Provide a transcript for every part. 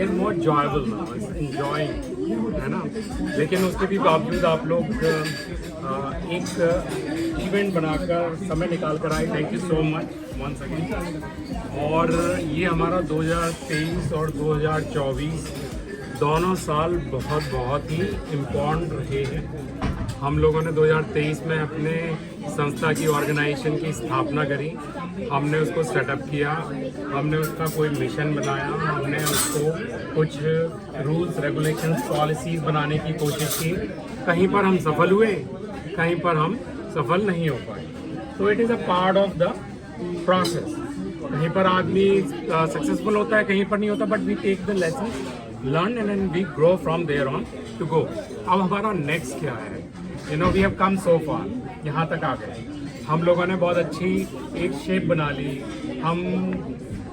Is more joyable now, it's enjoying, है ना। लेकिन उसके भी बावजूद आप लोग एक इवेंट बनाकर समय निकाल कर आए, thank you so much once again. और ये हमारा 2023 और 2024 दोनों साल बहुत ही इम्पोर्टेंट रहे हैं। हम लोगों ने 2023 में अपने संस्था की ऑर्गेनाइजेशन की स्थापना करी, हमने उसको सेटअप किया, हमने उसका कोई मिशन बनाया, हमने उसको कुछ रूल्स रेगुलेशंस पॉलिसीज़ बनाने की कोशिश की। कहीं पर हम सफल हुए, कहीं पर हम सफल नहीं हो पाए। तो it is a part of the process. कहीं पर आदमी सक्सेसफुल होता है, कहीं पर नहीं होता, but we take the lesson, learn and then we grow from there on to go. अब हमारा नेक्स्ट क्या है? You know we have come so far, यहाँ तक आ गए। हम लोगों ने बहुत अच्छी एक शेप बना ली। हम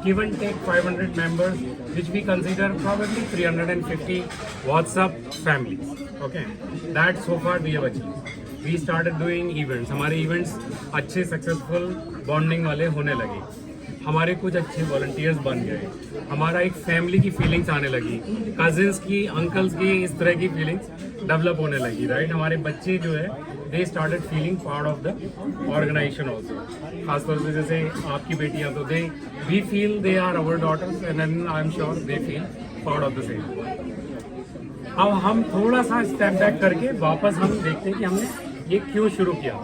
give and take 500 members which we consider probably 350 WhatsApp families, okay, that so far we have achieve. We started doing events, हमारे इवेंट्स अच्छे सक्सेसफुल बॉन्डिंग वाले होने लगे, हमारे कुछ अच्छे वॉलंटियर्स बन गए, हमारा एक फैमिली की फीलिंग्स आने लगी, कजिन्स की, अंकल्स की, इस तरह की फीलिंग्स डेवलप होने लगी, राइट। हमारे बच्चे जो है they started feeling part of the organisation also. खासतौर से जैसे आपकी बेटियां, तो they we feel they are our daughters and I am sure they feel part of the same. अब हम थोड़ा सा स्टेप बैक करके वापस हम देखते हैं कि हमने ये क्यों शुरू किया,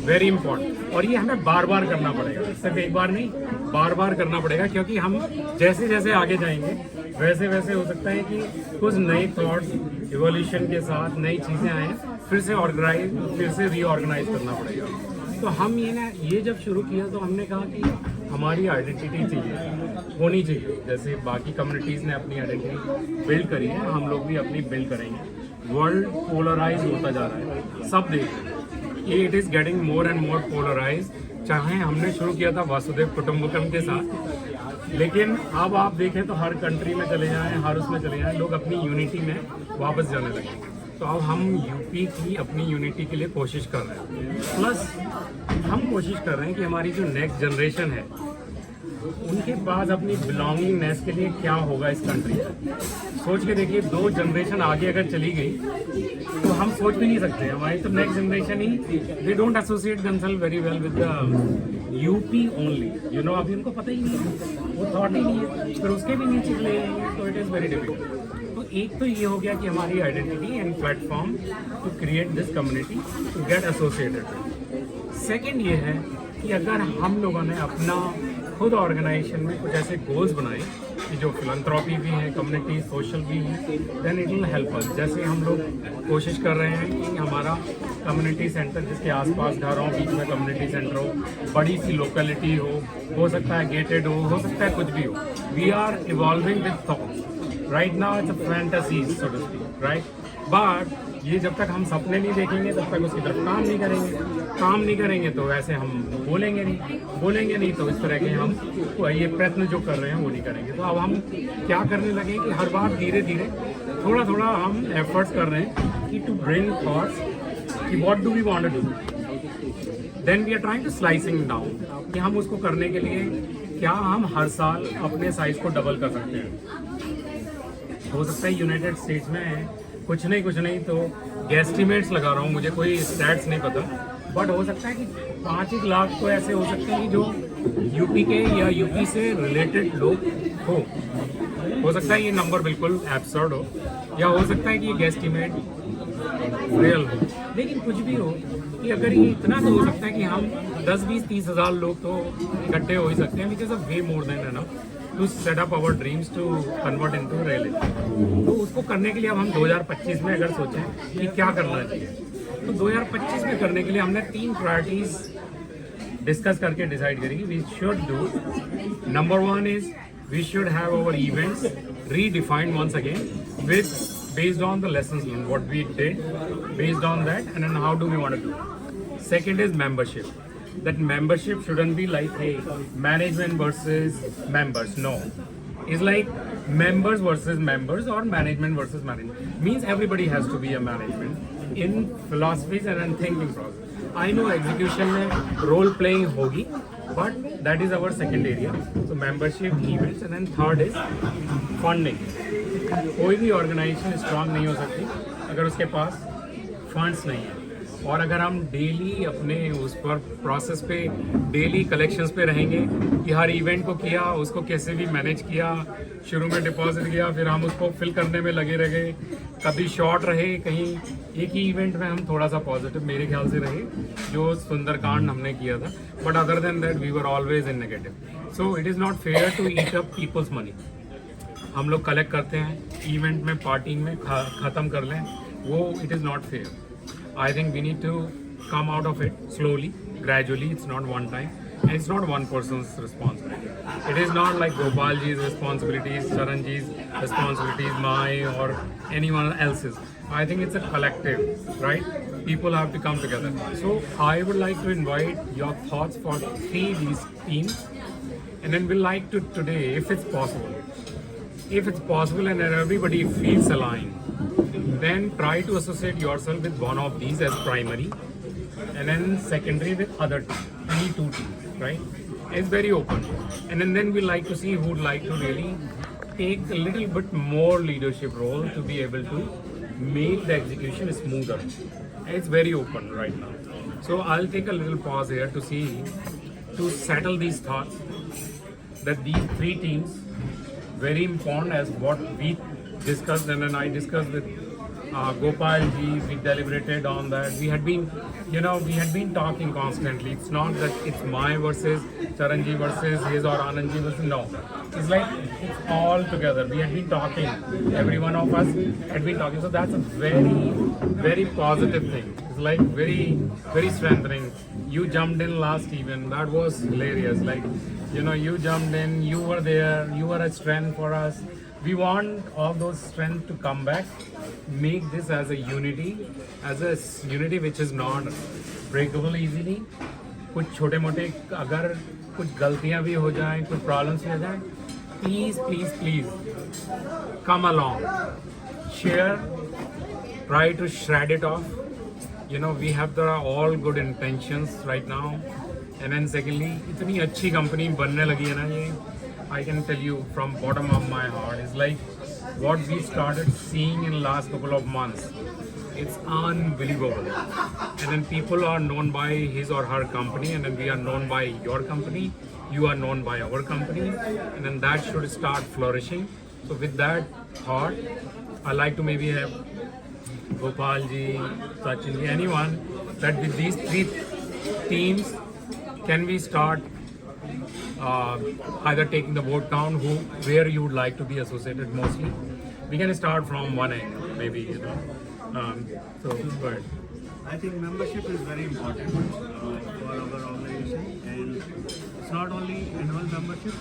वेरी इंपॉर्टेंट। और ये हमें बार बार करना पड़ेगा, सिर्फ एक बार नहीं, बार बार करना पड़ेगा, क्योंकि हम जैसे जैसे आगे जाएंगे वैसे वैसे हो सकता है कि कुछ नए थॉट्स इवोल्यूशन के साथ नई चीज़ें आए, फिर से रीऑर्गेनाइज करना पड़ेगा। तो हम ये जब शुरू किया तो हमने कहा कि हमारी आइडेंटिटी चाहिए, होनी चाहिए, जैसे बाकी कम्युनिटीज़ ने अपनी आइडेंटिटी बिल्ड करी है, हम लोग भी अपनी बिल्ड करेंगे। वर्ल्ड पोलराइज होता जा रहा है, सब देख रहे हैं, it is getting more and more polarise. चाहे हमने शुरू किया था वासुदेव कुटुंबकम के साथ, लेकिन अब आप देखें तो हर कंट्री में चले जाएं, हर उसमें चले जाएं, लोग अपनी यूनिटी में वापस जाने लगे। तो अब हम यूपी की अपनी यूनिटी के लिए कोशिश कर रहे हैं, प्लस हम कोशिश कर रहे हैं कि हमारी जो नेक्स्ट जनरेशन है उनके पास अपनी बिलोंगिंगनेस के लिए क्या होगा इस कंट्री में। सोच के देखिए, 2 जनरेशन आगे अगर चली गई तो हम सोच भी नहीं सकते। हमारी तो नेक्स्ट जनरेशन ही they don't associate themself very well with the UP only, you know. अभी उनको पता ही नहीं है, वो थॉट ही नहीं है, फिर उसके भी नीचे ले जाएंगे, तो इट इज़ वेरी डिफिकल्ट। तो एक तो ये हो गया कि हमारी identity and platform to create this community to get associated. Second ये है कि अगर हम लोगों ने अपना खुद ऑर्गेनाइजेशन में कुछ ऐसे गोल्स बनाए कि जो फिलंथ्रॉपी भी है, कम्युनिटी सोशल भी है, then it will help us. जैसे हम लोग कोशिश कर रहे हैं कि हमारा कम्युनिटी सेंटर जिसके आसपास घर हो, बीच में कम्युनिटी सेंटर हो, बड़ी सी लोकेलिटी हो सकता है गेटेड हो सकता है कुछ भी हो। We are evolving with thoughts, right now it's a fantasy so to speak, right. But ये जब तक हम सपने नहीं देखेंगे तब तक उसकी तरफ काम नहीं करेंगे तो वैसे हम बोलेंगे नहीं तो इस तरह के हम ये प्रयत्न जो कर रहे हैं वो नहीं करेंगे। तो अब हम क्या करने लगे कि हर बार धीरे धीरे थोड़ा हम एफर्ट्स कर रहे हैं कि टू ब्रिंग थॉट्स कि what do we want to do, then we are trying to slicing down कि हम उसको करने के लिए क्या हम हर साल अपने साइज को डबल कर सकते हैं। हो सकता है यूनाइटेड स्टेट्स में कुछ नहीं तो गैस्टिमेट्स लगा रहा हूँ, मुझे कोई स्टैट्स नहीं पता, बट हो सकता है कि 5-1 लाख तो ऐसे हो सकते हैं कि जो यूपी के या यूपी से रिलेटेड लोग हो सकता है ये नंबर बिल्कुल एब्सर्ड हो, या हो सकता है कि ये गैस्टिमेट रियल हो, लेकिन कुछ भी हो कि अगर ये इतना तो हो सकता है कि हम 10-20-30 हज़ार लोग तो इकट्ठे हो ही सकते हैं, because of way more than enough to set up our dreams to convert into reality. तो उसको करने के लिए अब हम 2025 में अगर सोचें कि क्या करना चाहिए, तो 2025 में करने के लिए हमने 3 प्रायोरिटीज डिस्कस करके डिसाइड करी। We should do, number 1 is we should have our events redefined once again with based on the lessons learned, what we did, based on that, and then how do we want to do. Second is membership. That membership shouldn't be like, hey, management versus members. No, it's like members versus members or management versus management. Means everybody has to be a management in philosophies and in thinking process. I know execution में role playing होगी, but that is our second area. So membership, events, and then third is funding. कोई भी organisation strong नहीं हो सकती अगर उसके पास funds नहीं है। और अगर हम डेली अपने उस पर प्रोसेस पे डेली कलेक्शंस पे रहेंगे कि हर इवेंट को किया, उसको कैसे भी मैनेज किया, शुरू में डिपॉजिट किया, फिर हम उसको फिल करने में लगे रह गए, कभी शॉर्ट रहे, कहीं एक ही इवेंट में हम थोड़ा सा पॉजिटिव मेरे ख्याल से रहे जो सुंदरकांड हमने किया था, but other than that we were always in negative. So it is not fair to eat up people's money. हम लोग कलेक्ट करते हैं, इवेंट में पार्टी में ख़त्म कर लें, वो it is not fair. I think we need to come out of it slowly, gradually. It's not one time, and it's not one person's responsibility. It is not like Gopalji's responsibilities, Charanji's responsibilities, my or anyone else's. I think it's a collective, right? People have to come together. So I would like to invite your thoughts for these teams, and then we'd like to today, if it's possible, and everybody feels aligned, then try to associate yourself with one of these as primary, and then secondary with other team, any two teams, right? It's very open, and then we like to see who would like to really take a little bit more leadership role to be able to make the execution smoother. It's very open right now. So I'll take a little pause here to settle these thoughts that these three teams, very important as what we discussed, and then I discussed with Gopal ji, we deliberated on that. We had been talking constantly. It's not that it's my versus Charanji versus his or Anandji versus, no. It's like it's all together. We had been talking. Every one of us had been talking. So that's a very, very positive thing. It's like very, very strengthening. You jumped in last even. That was hilarious. Like, you jumped in. You were there. You were a strength for us. We want all those strength to come back, make this as a unity which is not breakable easily. कुछ छोटे मोटे अगर कुछ गलतियां भी हो जाएं, कुछ प्रॉब्लम्स भी हो जाएं, please come along, share, try to shred it off. We have the all good intentions right now, and then secondly, इतनी अच्छी कंपनी बनने लगी है ना ये, I can tell you from bottom of my heart, it's like what we started seeing in last couple of months. It's unbelievable. And then people are known by his or her company, and then we are known by your company. You are known by our company, and then that should start flourishing. So with that thought, I like to maybe have Gopalji, Sachinji, anyone, that with these three teams, can we start either taking the vote down, where you would like to be associated mostly. We can start from one end, maybe, so go ahead. I think membership is very important for our organization, and it's not only annual membership,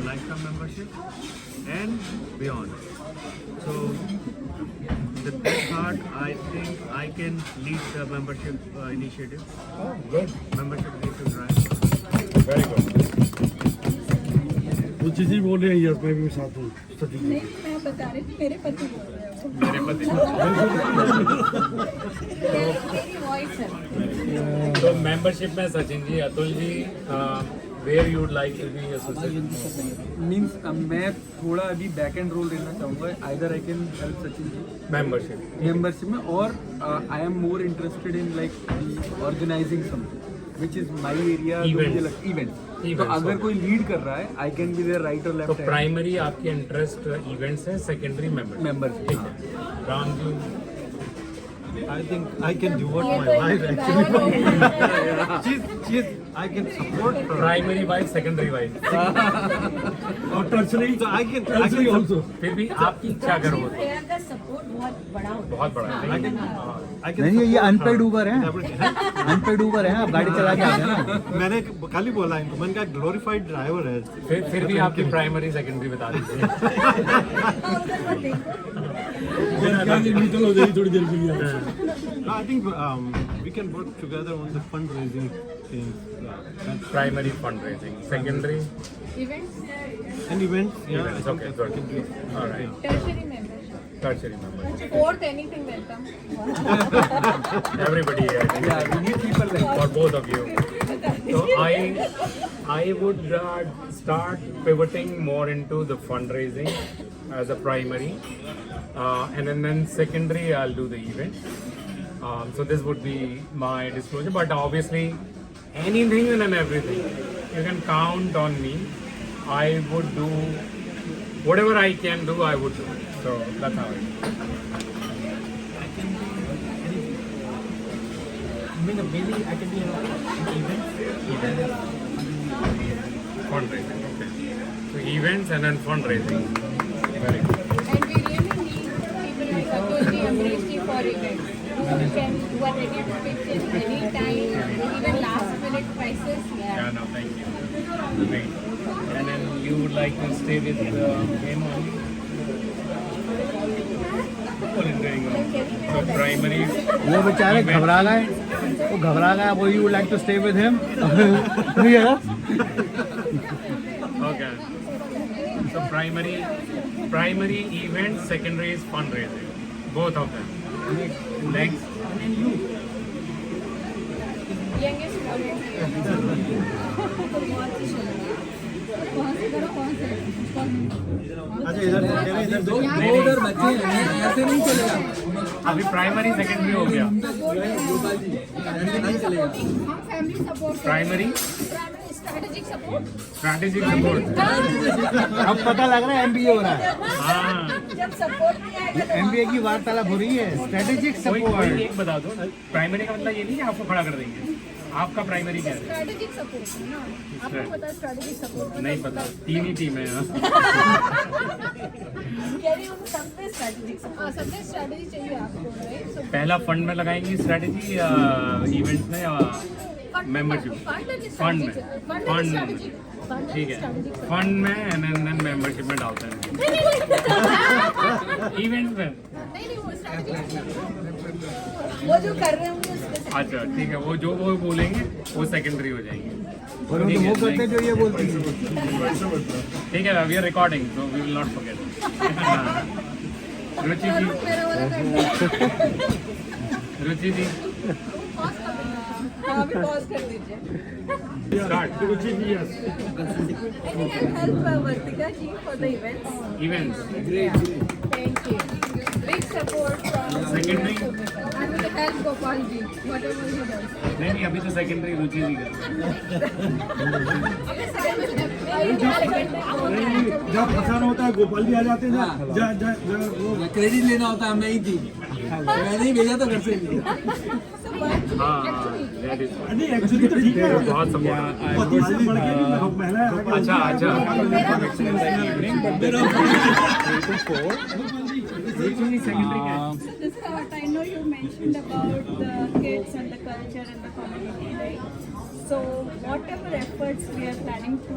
lifetime membership, and beyond. So with that thought, I think I can lead the membership initiative. Oh, good. Membership needs to drive. Very good. वो चीज़ ही बोल रहे हैं, yes मैं भी साथ हूँ। नहीं, मैं बता रही थी, मेरे पति बोल रहे हो। मेरे पति मेरी वॉइस है। तो मेंबरशिप में Sachin ji, Atul ji, where you would like to be associated? Means मैं थोड़ा अभी बैक एंड रोल लेना चाहूँगा, either I can help Sachin ji membership में, और I am more interested in like organising something which is my area, event. तो अगर कोई लीड कर रहा है, I can be there right और लेफ्ट। तो प्राइमरी आपके इंटरेस्ट इवेंट्स है, सेकेंडरी मेंबरशिप। ठीक है, Ram ji. I think I can do what my wife actually. She's I can support her. Primary wife, secondary wife. और tertiary, So I can tertiary also. फिर भी आपकी इच्छा अगर हो, प्रेयर का सपोर्ट बहुत बड़ा होता है। बहुत बड़ा है। I can नहीं, ये अनपेड support ऊबर है, her. अनपेड ऊबर है, आप गाड़ी चला के आते हैं ना। मैंने कल ही बोला इनको, मैंने कहा ग्लोरीफाइड ड्राइवर है। फिर भी आपकी प्राइमरी सेकेंडरी बता दीजिए। मीटल हो जाएगी थोड़ी देर के लिए। I think we can work together on the fundraising things. Primary fundraising, secondary events, And events, yeah. events. Okay, good. All right. Tertiary membership, Tertiary membership. Fourth anything welcome. Everybody, I think, Yeah, we need people like for both of you. So I would start pivoting more into the fundraising. as a primary, and then secondary I'll do the event. So this would be my disclosure, but obviously anything and everything you can count on me. I would do whatever I can do. I would do. So that's how it is. I can be an event. Fundraising. Okay. So events and then fundraising. Very good. And we really need people like Atul ji, Amrish ji for events. Who are ready to pitch in any time, even last minute prices. Yeah, no, thank you. Great. And then you would like to stay with him only? What is going on? So primary. वो बेचारे घबरा गए, वो घबरा गया, वो you like to stay with him. Okay. So primary event, secondary is fundraising. Both of them. Next. Youngest उधर बच्चे हैं, ऐसे नहीं चलेगा. अभी प्राइमरी सेकेंडरी हो गया. नहीं चलेगा. हम family support, primary strategic support. Strategic support. अब पता लग रहा है MBA हो रहा है. हाँ. जब सपोर्ट नहीं आएगा तो MBA की वार्तालाप हो रही है. स्ट्रेटेजिक कोई सपोर्ट. एक बता दो. प्राइमरी का मतलब ये नहीं कि आपको खड़ा कर देंगे. आपका प्राइमरी क्या है? स्ट्रेटेजिक सपोर्ट है ना. आपको पता है स्ट्रेटेजिक सपोर्ट नहीं पता. 3 ही टीम है यहाँ. कह रही हूँ सबसे स्ट्रेटेजिक सपोर्ट. सबसे स्ट्रेटेजी चाहिए आपको, राइट? सो पहला फंड में लगाएंगी स्ट्रैटेजी या इवेंट्स में या मेंबरशिप? फंड में. फंड ठीक है. फंड में एंड देन मेंबरशिप में डालते हैं. इवेंट्स में. नहीं वो स्ट्रेटेजी वो जो कर रहे होंगे उसके साथ. अच्छा ठीक है. वो जो वो बोलेंगे वो सेकेंडरी हो जाएंगे. और ठीक है, वो करते जो ये बोलती है. ठीक है. We are recording so we will not forget. Ruchi ji. मेरा वाला करना. रुचि जी हाँ अभी पॉज कर दीजिए. Start. Ruchi ji yes. I think I'll help Vartika ji for the events. Events. Thank you. Big support from Secondary? I will help Gopal ji, whatever he does. नहीं अभी तो सेकेंडरी रुचि जी कर. जब फंसाना होता है गोपाल भी आ जाते हैं ना. वो क्रेडिट लेना होता है, मैं ही थी. मैंने ही भेजा था घर से. हाँ that is. नहीं एक्चुअली तो ठीक है. बहुत सपोर्ट. पति से बढ़ के भी महिला है. अच्छा सेकेंडरी क्या है? So this part, I know you mentioned about the kids and the culture and the community, right? So whatever efforts we are planning to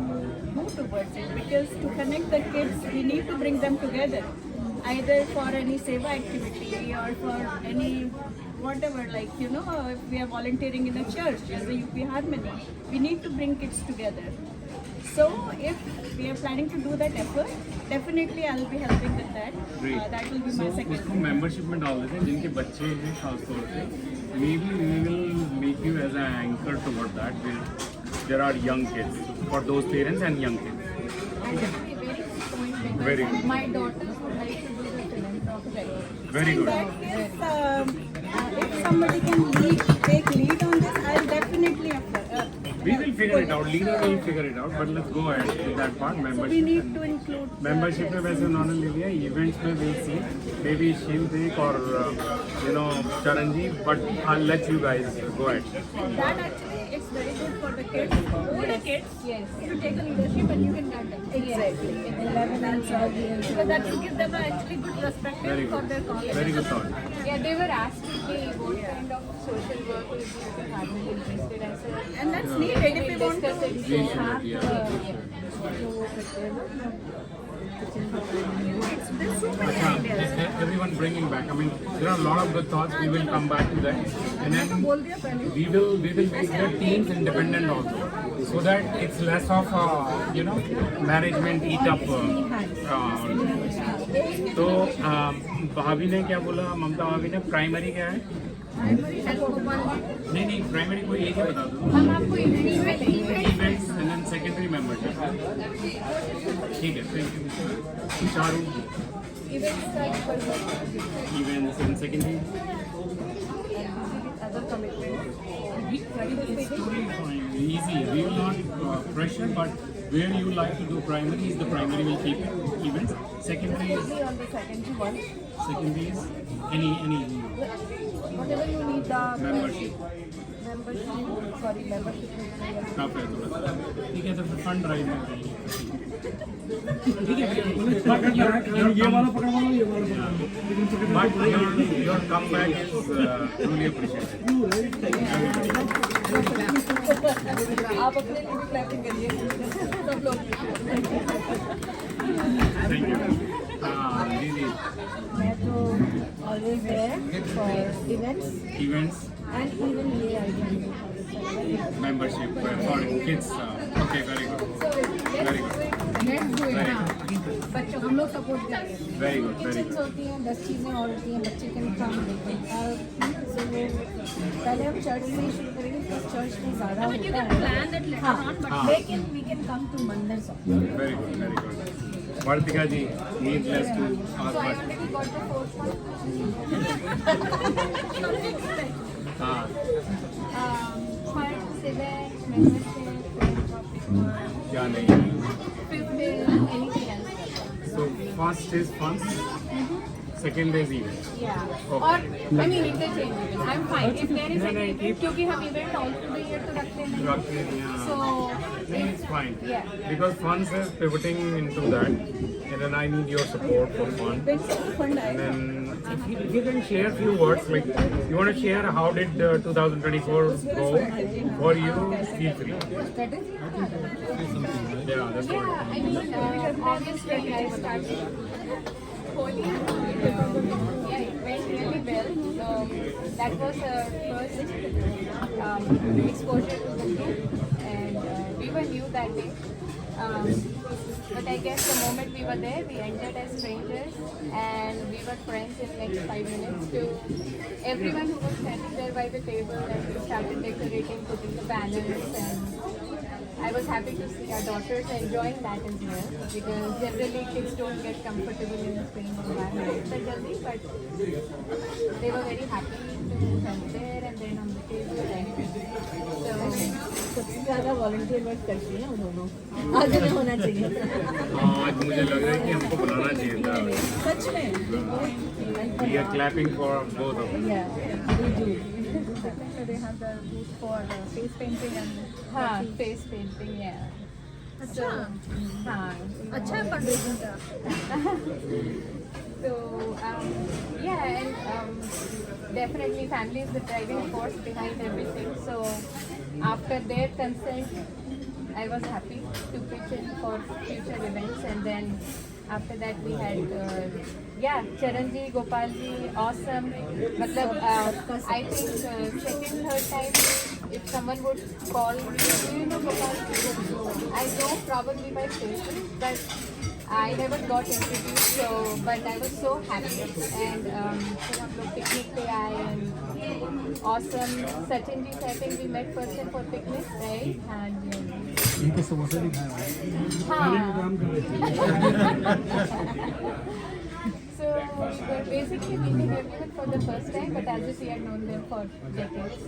do towards it, because to connect the kids, we need to bring them together, either for any seva activity or for any whatever, like if we are volunteering in a church as a UP Harmony, we need to bring kids together. So if we are planning to do that effort, definitely I will be helping with that. That will be my second. उसको membership में डाल देते हैं जिनके बच्चे हैं खासतौर पे. Maybe we will make you as an anchor toward that. There are young kids for those parents and young kids. Actually, very good point because Very good. my daughters would like to do the philanthropy. Very In good. that case, if somebody can take lead on this, I'll definitely We will figure it out. Leader will figure it out. But let's go ahead with that part. So we Membership. need to include. Membership में वैसे उन्होंने ले लिया. Events में will see may be शील देख और Charanjit. But I let you guys go ahead. That actually it's very good for the kids, older kids. Yes. You take a leadership and you can guide them. Exactly. 11 and 12 years. Because that will give them a actually good perspective Very for good. their college. Very good thought. Yeah, they were asking me what kind of social work will be hardly interested. I said, And that's needed if we want to. discuss it. We So should, have yeah. There's so many ideas. Everyone bringing back. I mean, there are a lot of good thoughts. We will come back to that, and then बोल दिया पहले. we will make the teams independent also, so that it's less of management eat up. तो भाभी ने क्या बोला? ममता भाभी ने प्राइमरी क्या है? नहीं प्राइमरी कोई एक ही बता दो. हम आपको इवेंट्स में लेंगे. Events and then secondary membership. ठीक है, थैंक यू. चारू इवेंट्स का events and secondary. Other commitment. It's totally fine. Easy. We will not pressure, but where you like to do primary is the primary will keep it. Events. Secondary is On the secondary one, secondary is any whatever you need the membership. membership. Tough है थोड़ा. ठीक है, तो फिर fund drive में ठीक है. ये वाला पकड़वा लो, ये वाला पकड़वा लो. But your comeback is truly appreciated. आप अपने लिए भी क्लैपिंग करिए सब लोग. Thank you. दीदी. मैं तो always there for events Events, and even ये idea. membership for kids. Okay, very good. Very good. Events हुए ना बच्चों हम लोग सपोर्ट करेंगे. Very good. Very kitchens good. होती हैं 10 चीज़ें और होती हैं बच्चे के काम देते हैं. So पहले हम चर्च से ही शुरू करेंगे because चर्च में ज़्यादा होता है. हाँ, लेकिन we can come to मंदिर also. Very good. Very good. Vartika ji, needless to ask, So I but already got the fourth one. Funds, events, membership, क्या नहीं. fifth is anything else. So first is funds, second is event. Yeah. Okay. और I mean interchangeable. I'm fine. If there is No, no, any keep- क्योंकि हम event all through the year तो रखते हैं. Roughly, yeah. So It's fine. Yeah. Because funds is pivoting into that, and then I need your support for fun. Fund And आएगा. then if you can share few words, like you want to share how did 2024 go for you, feel free. strategy. Yeah, that's Yeah, what. I mean, obviously I started Holi. Yeah, it went really well. That was our first exposure to the group, and we were new that day. But I guess the moment we were there, we entered as strangers, and we were friends in next 5 minutes to everyone who was standing there by the table, and we started decorating, putting the banners, and I was happy to see our daughters enjoying that as well, because generally kids don't get comfortable in the same environment so jaldi, but they were very happy to come there and then on the table, and so सबसे ज़्यादा volunteer work करती हैं उन्होंने. आगे में होना चाहिए. आज मुझे लग रहा है कि हमको बुलाना चाहिए था. सच में. We are clapping for both of them. Yeah, we do. They have the booth for face painting and हाँ, face painting, yeah. अच्छा. हाँ. अच्छा है fundraising का. So yeah, and definitely family is the driving force behind everything. So after their consent, I was happy to pitch in for future events, and then after that we had Charan ji, Gopal ji, awesome. मतलब I think second, third time if someone would call me, do you know Gopal? I know probably by face, but I never got introduced, so but I was so happy, and फिर हम लोग picnic पे आए, and awesome. Sachin ji से I think we met first time for picnic, right? हाँ जी. इनको समोसा नहीं खाया. हाँ. काम कर रहे थे. So we're basically meeting everyone for the first time, but as if we had known them for decades.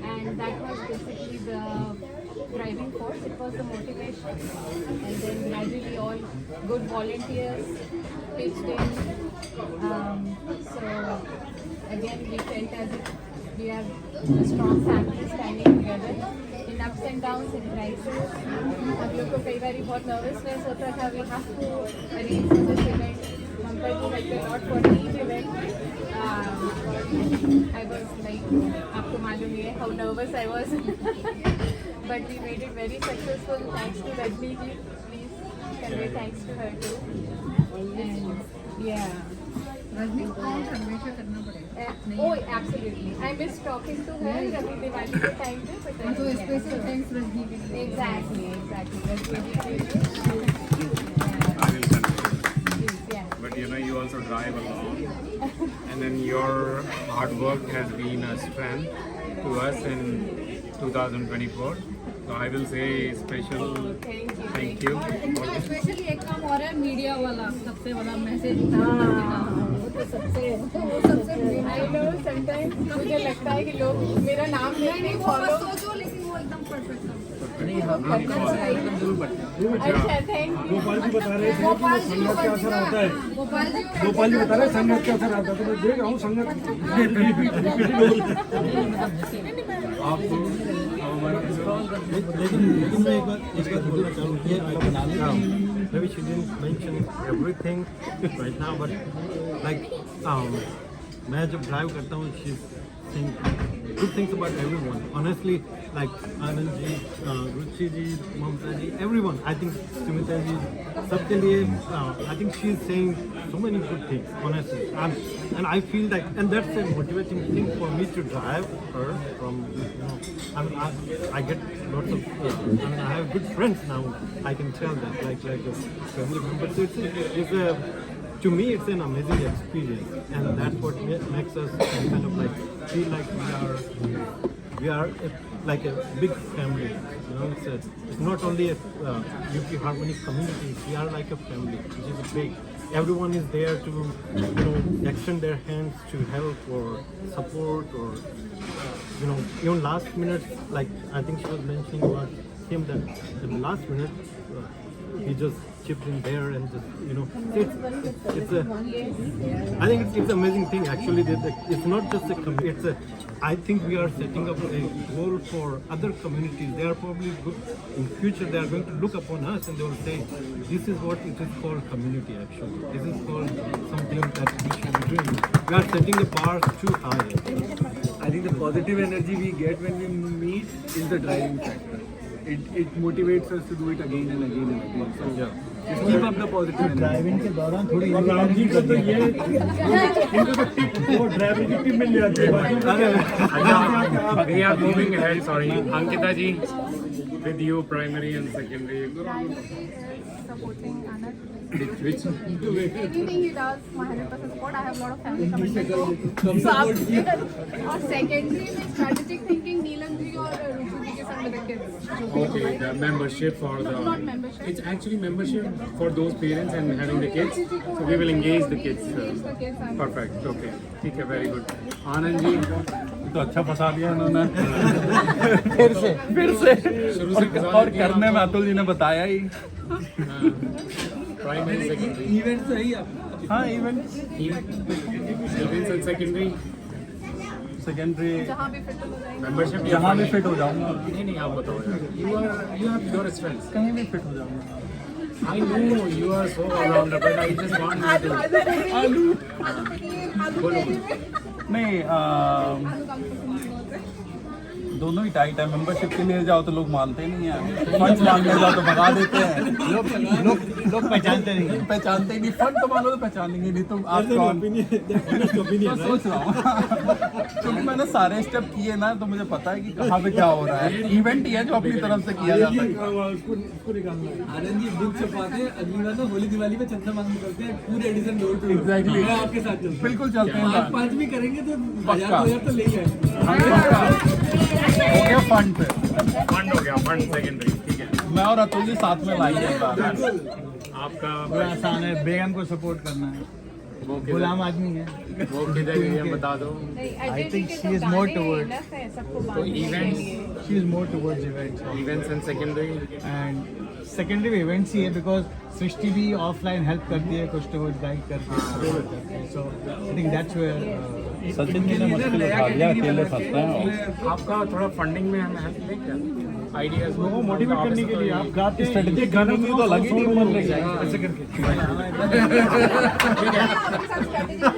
And that was basically the driving force. It was the motivation, and then gradually all good volunteers pitched in. So again, we felt as if we are a strong family standing together in ups and downs, in crisis. हम लोग को कई बार बहुत nervousness होता था. We have to arrange this event. हम पर भी like a lot for each event. I was like, आपको मालूम ही है how nervous I was. But we made it very successful. Thanks to Rajni ji. Please convey thanks to her too. And yeah. Rajni को हमेशा करना पड़ेगा. Oh, absolutely. I miss talking to her Ravi Diwali के time पे. But तो special thanks Rajni के लिए. exactly. Rajni ji के लिए. I will continue. Please, yeah. But you know, you also drive along, and and then your hard work has been a strength to us in 2024. So I will say special thank you. Specially एक काम और है media वाला सबसे बड़ा message वो तो सबसे आई नो समटाइम्स मुझे लगता है कि लोग मेरा नाम नहीं फॉलो सोचो लेकिन वो एकदम परफेक्ट अच्छा थैंक यू गोपाल जी बता रहे थे कि वो संगत का असर आता है गोपाल जी गोपाल जी बता रहे हैं संगत का असर आता है तो मैं देख रहा हूँ संगत लेकिन मैं एक बात बोलना चाहूँ कि maybe she didn't mention everything right now, but like मैं जब ड्राइव करता हूँ she's saying good things about everyone. Honestly, like Anand ji, Ruchi ji, Mamata ji, everyone. I think Sumita जी, सबके लिए I think she's saying so many good things. Honestly, and I feel like, and that's a motivating thing for me to drive her from. I mean, I get lots of. I mean, I have good friends now. I can tell that, like a family member. So it's a. To me, it's an amazing experience, and that's what makes us kind of like feel like we are like a big family. You know, it's not only a UP Harmony community. We are like a family, which is big. Everyone is there to extend their hands to help or support or even last minute. Like I think she was mentioning about him that in the last minute. He just chipped in there and just it's a I think it's an amazing thing actually that it's not just a community, I think we are setting up a goal for other communities. They are probably good in future, they are going to look upon us and they will say this is what it is called community actually, this is called something that we should be doing. We are setting the bar too high. I think the positive energy we get when we meet is the driving factor. It motivates us to do it again and again and again. So just keep up the positive energy. Driving के दौरान थोड़ी और राम जी को तो ये इनको तो tip वो ड्राइवर की टिप मिल जाती है We are moving ahead. Sorry, Ankita ji, with you primary and secondary. supporting Anand. Which Anything he does, my 100% support. I have a lot of family commitment. So और secondary में strategic thinking Neelam ji और रुचि जी के साथ में रखे okay, the membership for the. Not membership. It's actually membership for those parents and having the kids. So we will engage the kids. Perfect. Okay. ठीक है. Very good. Anand ji. तो अच्छा फंसा दिया इन्होंने फिर से शुरू से फंसा और दिया करने में अतुल जी ने बताया ही Primary, secondary. इवेंट सही है हाँ event Events and secondary. Secondary जहाँ भी फिट हो जाएंगे. Membership. जहाँ भी फिट हो जाऊंगा नहीं आप बताओ यार. You have your strengths. कहीं भी फिट हो जाऊंगा I know you are so all-rounder, but I just want you to. बोलो. नहीं दोनों ही टाइट है. मेंबरशिप के लिए जाओ तो लोग मानते नहीं हैं, फंड मांगने जाओ तो भगा देते हैं. लोग पहचानते नहीं फंड तो मांगो तो पहचानेंगे नहीं. तो आप कौन मैं सोच रहा हूँ क्योंकि मैंने सारे स्टेप किए ना तो मुझे पता है कि कहाँ पे क्या हो रहा है. इवेंट ही है जो अपनी तरफ से किया जाता है. आनंद जी बुक छपवाते हैं, अगली बार ना होली दिवाली में चंदा मांगने करते हैं पूरे edition door to door. Exactly आपके साथ बिल्कुल चलते हैं. 5 भी करेंगे तो 1000 तो ले ही आए. हो गया फंड पे फंड हो गया. Fund secondary. ठीक है. मैं और अतुल जी साथ में लाएंगे एक बार. आपका बड़ा आसान है. बेगम को सपोर्ट करना है, वो गुलाम आदमी है. वो किधर गई है बता दो. I think she is more towards तो events, she is more towards events events and secondary. and secondary events ही है because सृष्टि भी ऑफलाइन हेल्प करती है, कुछ टुवर्ड्स गाइड करती है. So I think that's where Sachin ji ने मुश्किल उठा दिया, अकेले फंसते हैं. आपका थोड़ा फंडिंग में हमें हेल्प दें क्या? आइडियाज वो मोटिवेट करने के लिए आप गाते हैं स्ट्रेटेजिक गाने की तो अलग ही नहीं उम्र लगी ऐसे करके.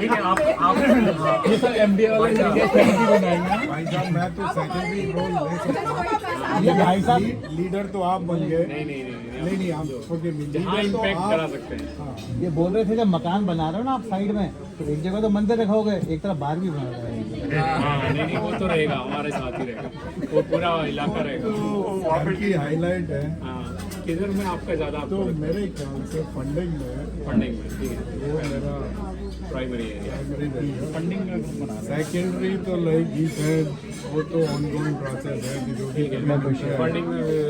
ठीक है. आप ये सब MBA वाले स्ट्रेटेजी बनाएंगे. भाई साहब मैं तो सेकेंडरी रोल ले सकता हूँ. ये भाई साहब लीडर तो आप बन गए. नहीं हम छोटे हाँ इम्पैक्ट करा सकते हैं. ये बोल रहे थे जब मकान बना रहे हो ना आप साइड में, तो एक जगह तो मंदिर रखोगे, एक तरफ बाहर भी बना रहे हैं. हाँ नहीं वो तो रहेगा, हमारे साथ ही रहेगा. वो पूरा इलाका रहेगा. वहाँ की हाईलाइट है. हाँ किधर में आपका ज़्यादा तो मेरे ख्याल से फंडिंग में फंडिंग में. ठीक है. वो मेरा प्राइमरी एरिया। सेकेंडरी तो लाइक ही सेड वो तो ऑनगोइंग प्रोसेस है कि जो भी फंडिंग में वेरी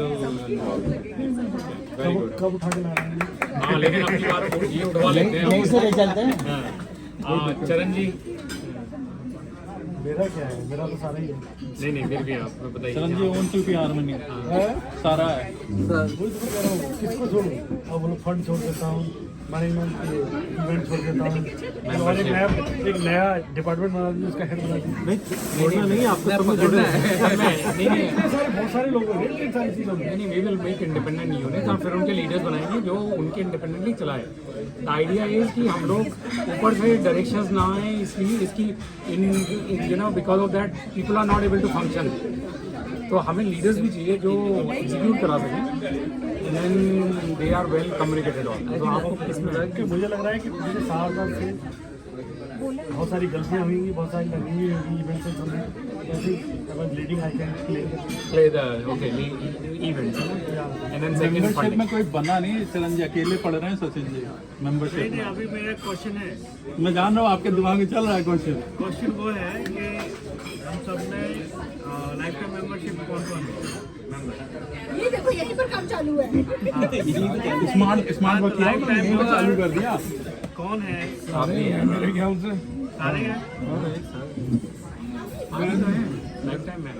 गुड। कब उठा के ला रहे हैं? हाँ लेकिन अपनी बार ये उठवा लेते हैं। यहीं से ले चलते हैं। हाँ चरण जी। मेरा क्या है, मेरा तो सारा ही है। नहीं फिर भी आप बताइए। ओन टू पी हारमोनी सारा है। वही तो मैं कह रहा हूँ, किसको छोड़ूं? अब बोलो फंड छोड़ देता हूँ, मैनेजमेंट इवेंट छोड़ देता हूँ, और एक नया डिपार्टमेंट बना दीजिए, उसका हेड बना दीजिए। नहीं छोड़ना नहीं, आपको सब जुड़ना है। बहुत सारे लोग हैं इन सारी चीज़ों में। नहीं we will make independent unit और फिर उनके लीडर्स बनाएंगे जो उनके इंडिपेंडेंटली चलाए। आइडिया ये कि हम लोग ऊपर से डायरेक्शंस ना आए, इसलिए इसकी in you know because of that people are not able to function. तो हमें लीडर्स भी चाहिए जो एग्जीक्यूट करा सकें, then they are well communicated all. तो आपको किसमें कि मुझे लग रहा है कि पिछले 7 साल से बहुत सारी गलतियाँ हुई, बहुत सारी लर्निंग हुई होगी इवेंट से हमें ऐसे leading I can play the okay events and then second membership funding. में कोई बना नहीं, चरण जी अकेले पढ़ रहे हैं सचिन जी मेंबरशिप। नहीं अभी मेरा क्वेश्चन है, मैं जान रहा हूँ आपके दिमाग में चल रहा है क्वेश्चन। क्वेश्चन वो है कि हम सब ने लाइफ टाइम मेंबरशिप कौन कौन मेंबर ये देखो यहीं पर काम चालू है। स्मार्ट वर्क किया लाइफ टाइम चालू कर दिया। कौन है? मेरे ख्याल से सारे हैं। लाइफ टाइम में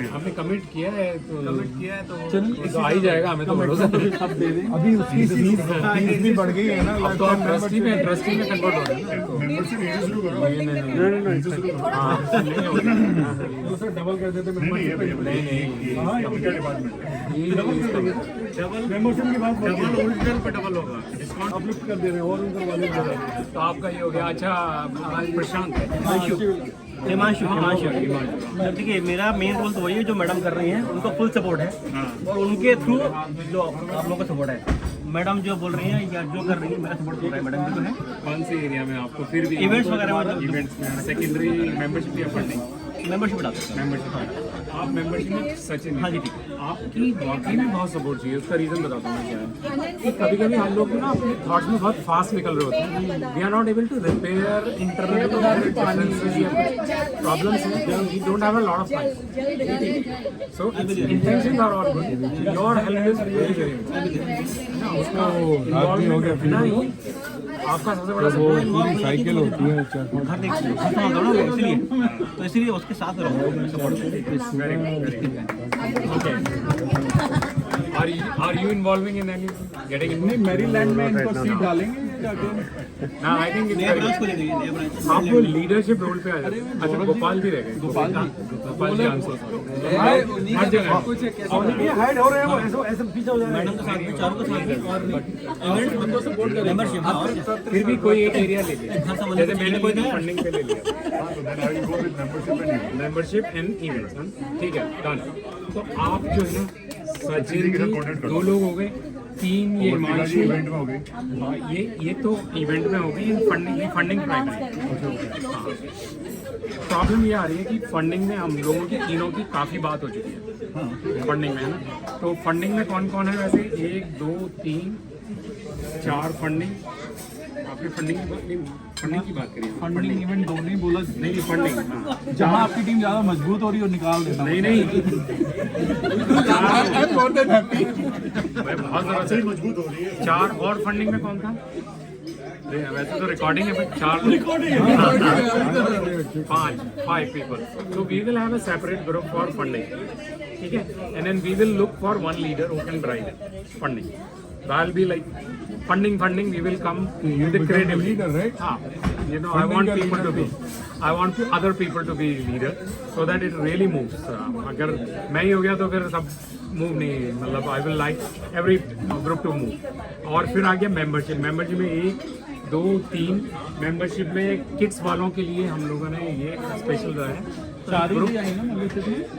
हमने कमिट किया है तो तो आ ही जाएगा, हमें तो भरोसा है। सब दे दें। अभी उसकी फीस भी बढ़ गई है ना। अब तो आप ट्रस्टी में कन्वर्ट हो रहे हैं ना। मेंबरशिप यहीं से शुरू करो। दूसरा डबल कर देते मेंबरशिप। हाँ ये क्या डिपार्टमेंट है? डबल मेंबरशिप की बात डबल ओरिजिनल पे डबल होगा। डिस्काउंट अपलिफ्ट कर दे रहे हैं और उनका वाले दे रहे हैं। तो आपका ये हो गया। अच्छा प्रशांत हिमांशु देखिए मेरा मेन रोल तो वही है जो मैडम कर रही हैं, उनको फुल सपोर्ट है और उनके थ्रू जो आप लोगों का सपोर्ट है। मैडम जो बोल रही हैं या जो कर रही है मेरा सपोर्ट हो रहा है। मैडम भी तो है कौन से एरिया में आपको फिर भी इवेंट्स वगैरह में इवेंट्स में सेकेंडरी मेंबरशिप या फंडिंग मेंबरशिप बता सकते मेंबरशिप आप मेंबरशिप में सचिन हाँ जी, ठीक आपकी वाकई में बहुत सपोर्ट चाहिए। उसका रीजन बताता हूँ मैं क्या है कि कभी कभी हम लोग ना अपने थॉट्स में बहुत फास्ट निकल रहे होते हैं। We are not able to repair internal problems हैं, we don't have a lot of time. So intentions are all good, your help is very very उसका इन्वॉल्वमेंट हो गया आपका सबसे बड़ा सपोर्ट साइकिल होती है हर एक इसलिए तो इसीलिए उसके साथ रहो support. Are you involving in any getting in? नहीं मैरीलैंड में इनको सीट डालेंगे जाके। ना आई थिंक आप वो लीडरशिप रोल पे आ जाते हैं। अच्छा गोपाल जी रह गए। गोपाल जी आंसर हर जगह हाइड हो रहे हैं वो ऐसे पीछे हो जा रहे हैं। मैडम के साथ में चारों के साथ में और इवेंट बंदों सपोर्ट करें मेंबरशिप फिर भी कोई एक एरिया ले लिया, जैसे मैंने कोई फंडिंग पे ले लिया मेंबरशिप एंड इवेंट्स। ठीक है डन। तो आप जो है ना सचिन जी 2 लोग हो गए, 3 ये हिमांशु इवेंट में हो गए। हाँ ये तो इवेंट में हो गई। Funding primary. प्रॉब्लम ये आ रही है कि फंडिंग में हम लोगों की तीनों की काफ़ी बात हो चुकी है फंडिंग में, है ना। तो फंडिंग में कौन कौन है वैसे? 1 2 3 4 फंडिंग। आपने फंडिंग की बात करी है। फंडिंग इवेंट दो नहीं बोला। नहीं फंडिंग जहाँ आपकी टीम ज्यादा मजबूत हो रही है निकाल देना। नहीं मैं बहुत ज़्यादा से मजबूत हो रही है। 4 और फंडिंग में कौन था? वैसे तो रिकॉर्डिंग है पर 4 5 people. So we will have a separate group for funding. ठीक है, and then we will look for one leader who can drive funding. That'll be like funding. We will come with the creative leader, right? हाँ, you know, I want people to be. I want other people to be leader so that it really moves. अगर मैं ही हो गया तो फिर सब move नहीं, मतलब I will like every group to move. और फिर आ गया मेंबरशिप में 1 2 3 मेंबरशिप में किड्स वालों के लिए हम लोगों ने ये स्पेशल रहा है। ग्रुप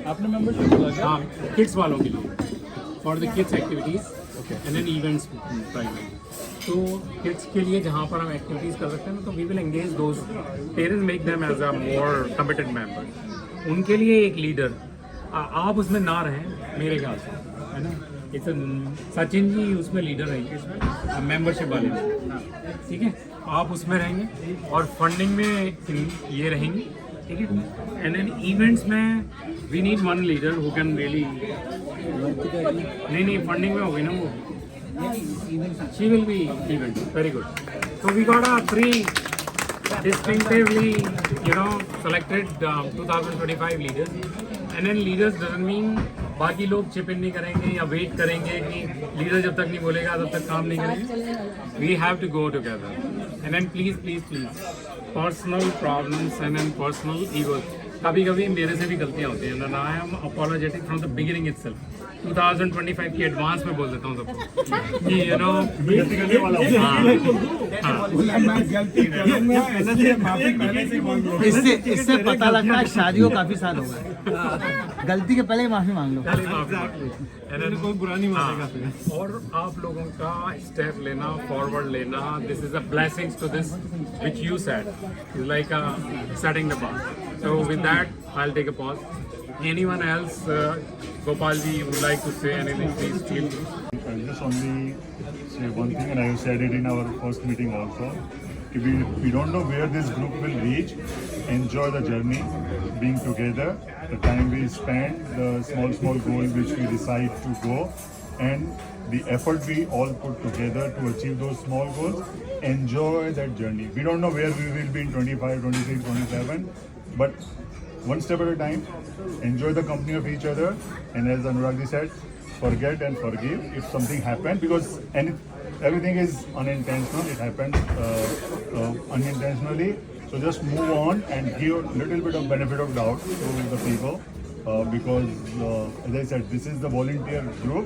आपने मेंबरशिप बोला क्या? हाँ किड्स वालों के लिए for the kids activities and then events primary. तो किड्स के लिए जहाँ पर हम एक्टिविटीज़ कर सकते हैं तो we will engage those parents, make them as a more committed member. उनके लिए एक लीडर आप उसमें ना रहें मेरे ख्याल से, है ना। सचिन जी उसमें लीडर रहेंगे इसमें मेंबरशिप वाले में, ठीक है। आप उसमें रहेंगे और फंडिंग में ये रहेंगी, ठीक है। एंड इन इवेंट्स में we need one leader who can really, नहीं फंडिंग में होगी ना वो, she will be event, very good. So we got a 3 distinctively, selected 2025 leaders. And then leaders doesn't mean बाकी लोग चिप इन नहीं करेंगे या वेट करेंगे कि लीडर जब तक नहीं बोलेगा तब तक काम नहीं करेंगे। We have to go together. And then please, personal problems and then personal egos. कभी मेरे से भी गलतियाँ होती हैं, and I am apologetic from the beginning itself. 2025 की एडवांस में बोल देता हूँ सबको कि इससे पता लगता है शादी को काफी साल हो गए, गलती के पहले ही माफी मांग लो, कोई बुरा नहीं मानेगा। और आप लोगों का स्टेप लेना, फॉरवर्ड लेना, this is a blessings to this which you said, is like setting the bar. So with that, I'll take a pause. Anyone else, Gopal ji, would like to say anything? Please feel free. I'll just only say one thing, and I have said it in our first meeting also. We don't know where this group will reach. Enjoy the journey, being together, the time we spend, the small goals which we decide to go, and the effort we all put together to achieve those small goals. Enjoy that journey. We don't know where we will be in 25, 26, 27, but one step at a time. Enjoy the company of each other, and as Anurag ji said, forget and forgive if something happened, because everything is unintentional. It happens unintentionally. So just move on and give a little bit of benefit of doubt to the people, because as I said, this is the volunteer group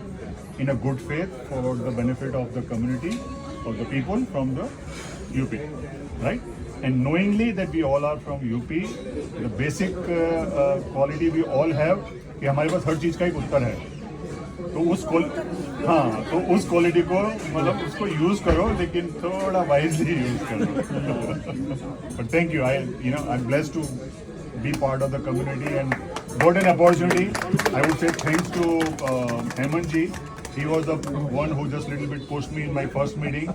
in a good faith for the benefit of the community, of the people from the UP, right? And knowingly that we all are from UP, the basic quality we all have कि हमारे पास हर चीज़ का एक उत्तर है, तो उस quality को मतलब उसको यूज़ करो, लेकिन थोड़ा वाइजली यूज़ करो। But thank you, I'm blessed to be part of the community and got an opportunity. I would say thanks to Hemant ji. He was the one who just little bit pushed me in my first meeting,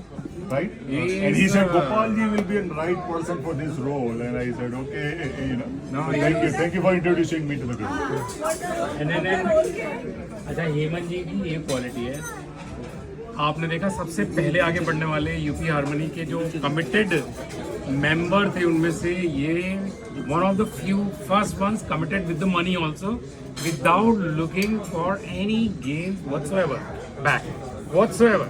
right? And he said, Gopal ji will be the right person for this role. And I said, okay, Thank you for introducing me to the group. And then, अच्छा हेमंत जी की ये quality है, आपने देखा सबसे पहले आगे बढ़ने वाले यूपी हार्मनी के जो कमिटेड मेंबर थे, उनमें से ये one of the few first ones committed with the money also, without looking for any gain whatsoever back whatsoever.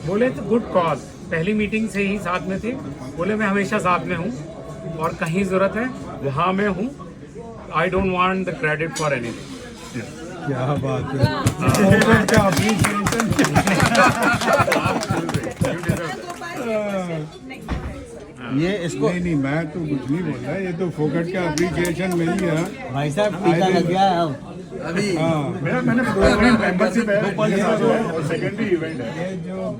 बोले तो गुड कॉज, पहली मीटिंग से ही साथ में थे, बोले मैं हमेशा साथ में हूँ और कहीं ज़रूरत है वहाँ मैं हूँ, आई don't want the credit for anything. क्या बात है, ये इसको नहीं मैं तो कुछ नहीं बोल रहा, ये तो फोकट का अप्रिसिएशन मिली है भाई साहब, टीका लग गया है अब। मैंने मेंबरशिप है और सेकेंडरी इवेंट है,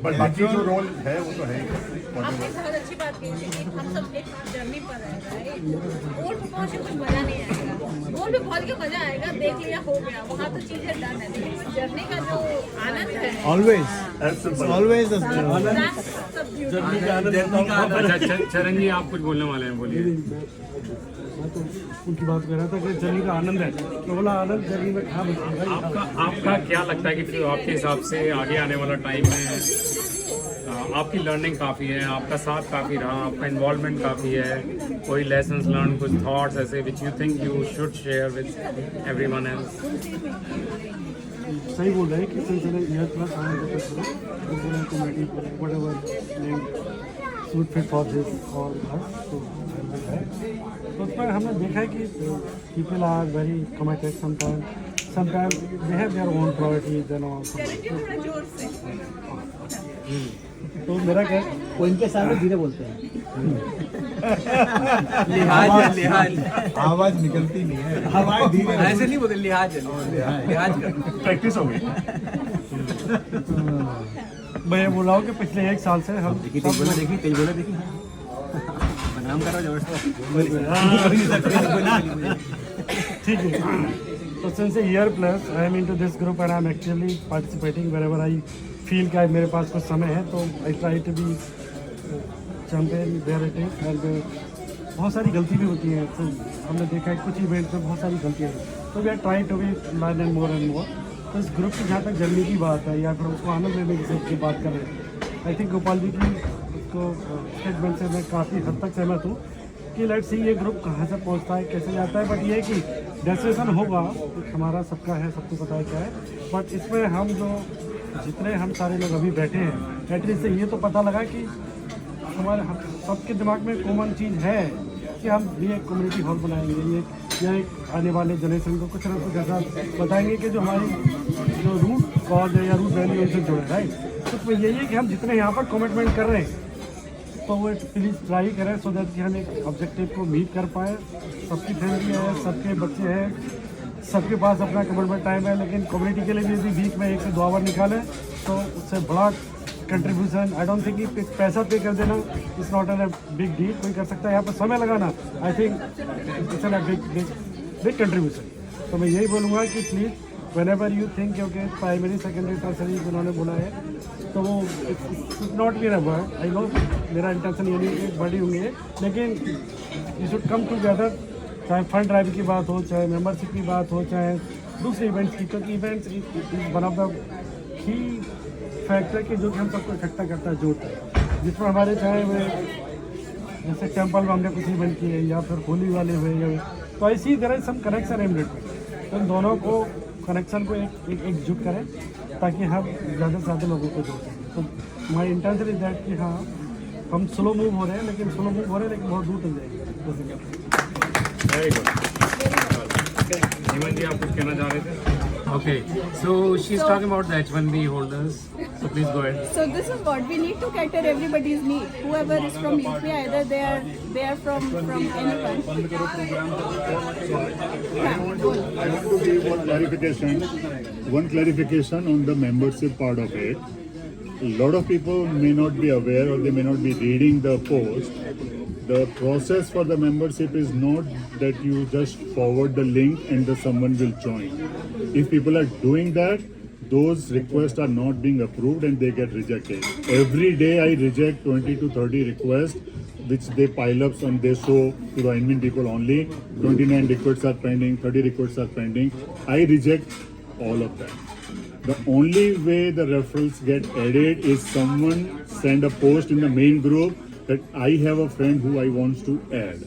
बट बाकी जो रोल है वो तो है ही। आपने बहुत अच्छी बात कही थी कि हम सब एक जर्नी पर हैं, गोल पे पहुंच के कुछ मजा नहीं आएगा, गोल पे पहुंच के मजा आएगा, देख लिया हो गया, वहाँ तो चीजें डन है, लेकिन जर्नी का जो आनंद है ऑलवेज जर्नी का आनंद। अच्छा चरण जी, आप कुछ बोलने वाले हैं, बोलिए। मैं तो उनकी बात कर रहा था कि जर्नी का आनंद है, तो बोला आनंद जर्नी में कहाँ बचेगा। आपका क्या लगता है कि फिर आपके हिसाब से आगे आने वाला टाइम में आपकी लर्निंग काफ़ी है, आपका साथ काफ़ी रहा, आपका इन्वॉल्वमेंट काफ़ी है, कोई लेसन्स लर्न, कुछ थॉट्स ऐसे which you think you should share with everyone else? सही बोल रहे हैं कि सिलसिले ईयर प्लस आने committee whatever suit fit for this और तो उसमें हमने देखा है कि people are very committed, sometime they have their own priorities and all. तो मेरा क्या, वो इनके सामने धीरे बोलते हैं, लिहाज आवाज निकलती नहीं है, आवाज धीरे, ऐसे नहीं बोलते, लिहाज प्रैक्टिस हो गई। मैं ये बोला हूँ कि पिछले 1 साल से हम बदनाम करो जबरदस्त। ठीक है, तो since a year plus I am into this group and I am actually participating wherever I feel का मेरे पास कुछ समय है, तो I try to be champion there it is and बहुत सारी गलती भी होती है। तो हमने देखा है कुछ इवेंट्स में बहुत सारी गलतियाँ हैं, तो we are try to be learn and more. तो इस ग्रुप की जहाँ तक जर्नी की बात है या फिर उसको आनंद लेने की बात कर रहे हैं, आई थिंक गोपाल जी की उसको स्टेटमेंट से मैं काफ़ी हद तक सहमत हूँ कि लेट्स सी ये ग्रुप कहाँ से पहुँचता है, कैसे जाता है। बट ये है कि डेस्टिनेशन होगा हमारा, सबका है, सबको पता है क्या है। बट इसमें हम जो जितने हम सारे लोग अभी बैठे हैं, एटलीस्ट से ये तो पता लगा कि हमारे सबके दिमाग में कॉमन चीज़ है कि हम ये एक कम्युनिटी हॉल बनाएंगे, ये एक आने वाले जनरेशन को कुछ ना कुछ ऐसा बताएंगे कि जो हमारी जो रूट कॉज है या रूट वैल्यू उनसे जुड़े, राइट। तो यही है कि हम जितने यहाँ पर कमिटमेंट कर रहे हैं तो वो प्लीज़ ट्राई करें सो दैट कि हम एक ऑब्जेक्टिव को मीट कर पाए। सबकी फैमिली है, सबके बच्चे हैं, सबके पास अपना कमिटमेंट टाइम है, लेकिन कम्युनिटी के लिए भी यदि वीक में 1 से 2 आवर निकालें तो उससे बड़ा कंट्रीब्यूशन। आई डोंट थिंक कि पैसा पे कर देना is not an big deal, कोई कर सकता है। यहाँ पर समय लगाना I think it's an big contribution. तो मैं यही बोलूँगा कि please when ever you think, क्योंकि प्राइमरी सेकेंडरी टर्सरी उन्होंने बोला है तो वो it's not be a word. I know मेरा इंटेंशन ये नहीं है बड़ी होंगी, लेकिन यू शुड कम टूगेदर, चाहे फंड ड्राइव की बात हो, चाहे मेंबरशिप की बात हो, चाहे दूसरे इवेंट्स की, क्योंकि events one of the key factor कि जो कि हम सबको इकट्ठा करता है, जोड़ता है। जिसमें हमारे चाहे वे जैसे टेम्पल में हमने कुछ इवेंट किए या फिर होली वाले हुए या तो ऐसी तरह सम कनेक्शन है तो इन दोनों को कनेक्शन को एकजुट करें ताकि हम ज़्यादा से ज़्यादा लोगों को जोड़ सकें। तो माई इंटेंशन इज दैट कि हाँ हम स्लो मूव हो रहे हैं, लेकिन बहुत दूर तक जाएंगे। Very good. हेमंत जी, आप कुछ कहना चाह रहे थे? Okay, so she's talking about the H1B holders. So please go ahead. So this is what we need to cater everybody's need. Whoever is from UP, either they are from anyone. I want to give one clarification on the membership part of it. A lot of people may not be aware or they may not be reading the post. The process for the membership is not that you just forward the link and someone will join. If people are doing that, those requests are not being approved and they get rejected. Every day I reject 20 to 30 requests which they pile up and they show to the admin people only. 29 requests are pending, 30 requests are pending. I reject all of them. The only way the referrals get added is someone send a post in the main group that I have a friend who I wants to add.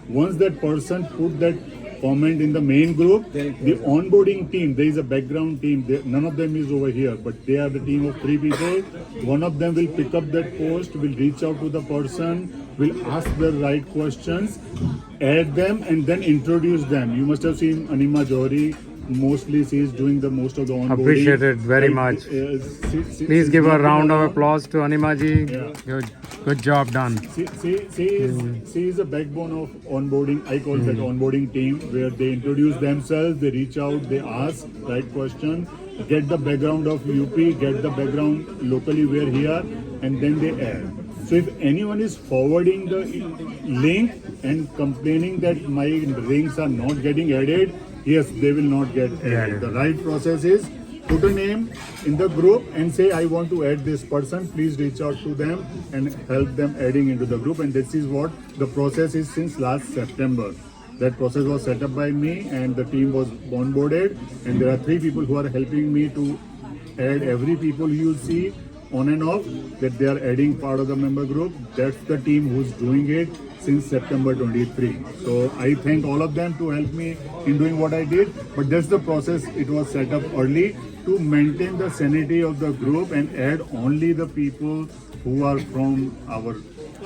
Once that person put that comment in the main group, the onboarding team, there is a background team, none of them is over here, but they are the team of 3 people. One of them will pick up that post, will reach out to the person, will ask the right questions, add them and then introduce them. You must have seen Anima Johari. Mostly she is doing the most of the onboarding. Appreciated very much. Please give a round of applause to Anima ji. Yeah. Good job done. She is the backbone of onboarding. I call that onboarding team, where they introduce themselves, they reach out, they ask right question, get the background of UP, get the background locally where here, and then they add. So if anyone is forwarding the link and complaining that my links are not getting added, yes, they will not get added. The right process is put a name in the group and say, I want to add this person. Please reach out to them and help them adding into the group. And this is what the process is since last September. That process was set up by me and the team was onboarded. And there are 3 people who are helping me to add every people you see on and off, that they are adding part of the member group. That's the team who's doing it since September 23. So I thank all of them to help me in doing what I did. But that's the process. It was set up early to maintain the sanity of the group and add only the people who are from our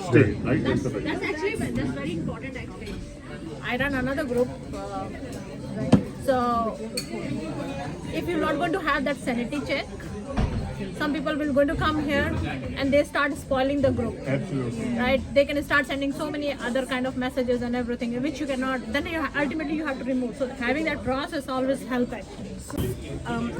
state. Right? That's very important actually. I run another group. So if you're not going to have that sanity check, some people will going to come here and they start spoiling the group. Absolutely. Right? They can start sending so many other kind of messages and everything, which you cannot. Then ultimately you have to remove. So having that process always help actually.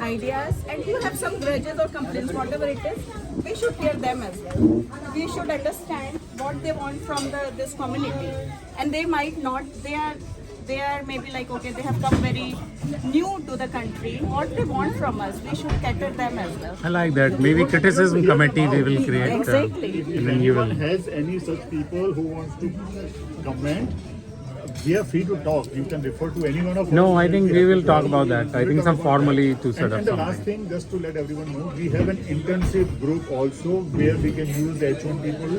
Ideas, and you have some grudges or complaints, whatever it is, we should hear them as well. We should understand what they want from this community, and they might not. they are maybe like, okay, they have come very new to the country. What they want from us, we should cater them as well. I like that. Maybe criticism committee we will create. Exactly. And then you will. Has any such people who wants to comment? We are free to talk. You can refer to any one of us. No, I think we will talk about that. I think some formally to set up And the last something. thing, just to let everyone know, we have an intensive group also where we can use the H1 people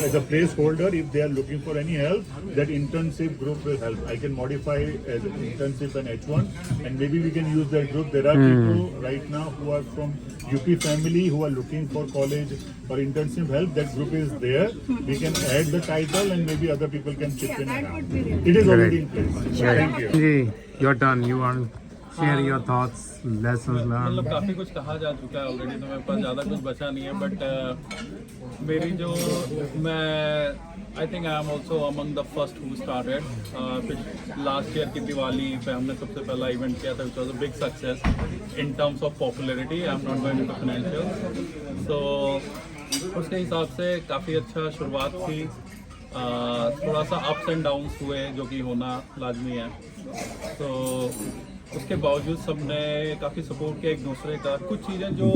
as a placeholder if they are looking for any help. That intensive group will help. I can modify as intensive and H1, and maybe we can use that group. There are people right now who are from UP family who are looking for college or intensive help. That group is there. We can add the title and maybe other people can chip in. That would be really It is already in place. Thank you. Ji, your turn. You want to share your thoughts, lessons learned? मतलब काफ़ी कुछ कहा जा चुका है already, तो मेरे पास ज़्यादा कुछ बचा नहीं है, बट मेरी जो मैं I think I am also among the first who started last year की दिवाली पे हमने सबसे पहला इवेंट किया था, which was a big success in terms of popularity. I am not going to financial, so उसके हिसाब से काफ़ी अच्छा शुरुआत थी. थोड़ा सा अप्स एंड डाउन्स हुए जो कि होना लाजमी है, तो उसके बावजूद सबने काफ़ी सपोर्ट किया एक दूसरे का. कुछ चीज़ें जो